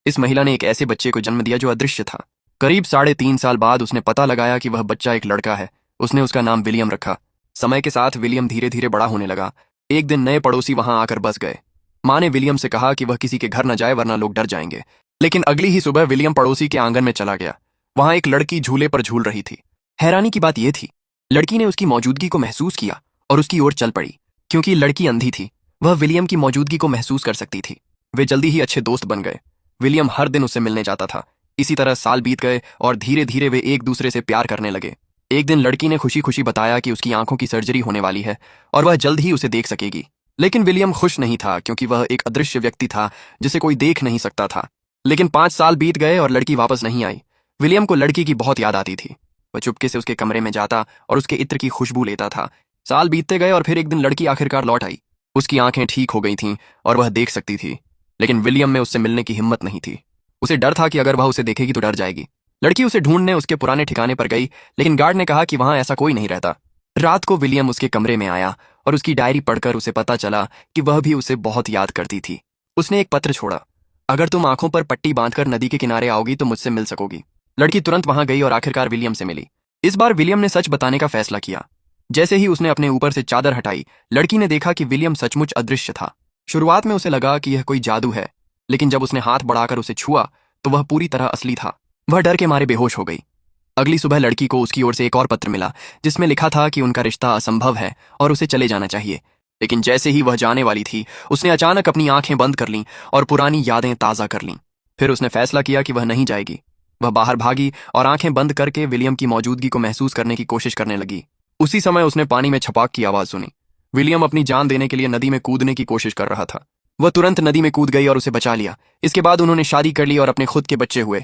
इस महिला ने एक ऐसे बच्चे को जन्म दिया जो अदृश्य था। करीब 3.5 साल बाद उसने पता लगाया कि वह बच्चा एक लड़का है। उसने उसका नाम विलियम रखा। समय के साथ विलियम धीरे धीरे बड़ा होने लगा। एक दिन नए पड़ोसी वहां आकर बस गए। माँ ने विलियम से कहा कि वह किसी के घर न जाए वरना लोग डर जाएंगे। लेकिन अगली ही सुबह विलियम पड़ोसी के आंगन में चला गया। वहां एक लड़की झूले पर झूल रही थी। हैरानी की बात यह थी, लड़की ने उसकी मौजूदगी को महसूस किया और उसकी ओर चल पड़ी। क्योंकि लड़की अंधी थी, वह विलियम की मौजूदगी को महसूस कर सकती थी। वे जल्दी ही अच्छे दोस्त बन गए। विलियम हर दिन उससे मिलने जाता था। इसी तरह साल बीत गए और धीरे धीरे वे एक दूसरे से प्यार करने लगे। एक दिन लड़की ने खुशी खुशी बताया कि उसकी आंखों की सर्जरी होने वाली है और वह जल्द ही उसे देख सकेगी। लेकिन विलियम खुश नहीं था, क्योंकि वह एक अदृश्य व्यक्ति था जिसे कोई देख नहीं सकता था। लेकिन 5 साल बीत गए और लड़की वापस नहीं आई। विलियम को लड़की की बहुत याद आती थी। वह चुपके से उसके कमरे में जाता और उसके इत्र की खुशबू लेता था। साल बीतते गए और फिर एक दिन लड़की आखिरकार लौट आई। उसकी आंखें ठीक हो गई थीं और वह देख सकती थी। लेकिन विलियम में उससे मिलने की हिम्मत नहीं थी। उसे डर था कि अगर वह उसे देखेगी तो डर जाएगी। लड़की उसे ढूंढने उसके पुराने ठिकाने पर गई, लेकिन गार्ड ने कहा कि वहां ऐसा कोई नहीं रहता। रात को विलियम उसके कमरे में आया और उसकी डायरी पढ़कर उसे पता चला कि वह भी उसे बहुत याद करती थी। उसने एक पत्र छोड़ा, अगर तुम आंखों पर पट्टी बांधकर नदी के किनारे आओगी तो मुझसे मिल सकोगी। लड़की तुरंत वहां गई और आखिरकार विलियम से मिली। इस बार विलियम ने सच बताने का फैसला किया। जैसे ही उसने अपने ऊपर से चादर हटाई, लड़की ने देखा कि विलियम सचमुच अदृश्य था। शुरुआत में उसे लगा कि यह कोई जादू है, लेकिन जब उसने हाथ बढ़ाकर उसे छुआ तो वह पूरी तरह असली था। वह डर के मारे बेहोश हो गई। अगली सुबह लड़की को उसकी ओर से एक और पत्र मिला, जिसमें लिखा था कि उनका रिश्ता असंभव है और उसे चले जाना चाहिए। लेकिन जैसे ही वह जाने वाली थी, उसने अचानक अपनी आंखें बंद कर लीं और पुरानी यादें ताज़ा कर लीं। फिर उसने फैसला किया कि वह नहीं जाएगी। वह बाहर भागी और आंखें बंद करके विलियम की मौजूदगी को महसूस करने की कोशिश करने लगी। उसी समय उसने पानी में छपाक की आवाज़ सुनी। विलियम अपनी जान देने के लिए नदी में कूदने की कोशिश कर रहा था। वह तुरंत नदी में कूद गई और उसे बचा लिया। इसके बाद उन्होंने शादी कर ली और अपने खुद के बच्चे हुए।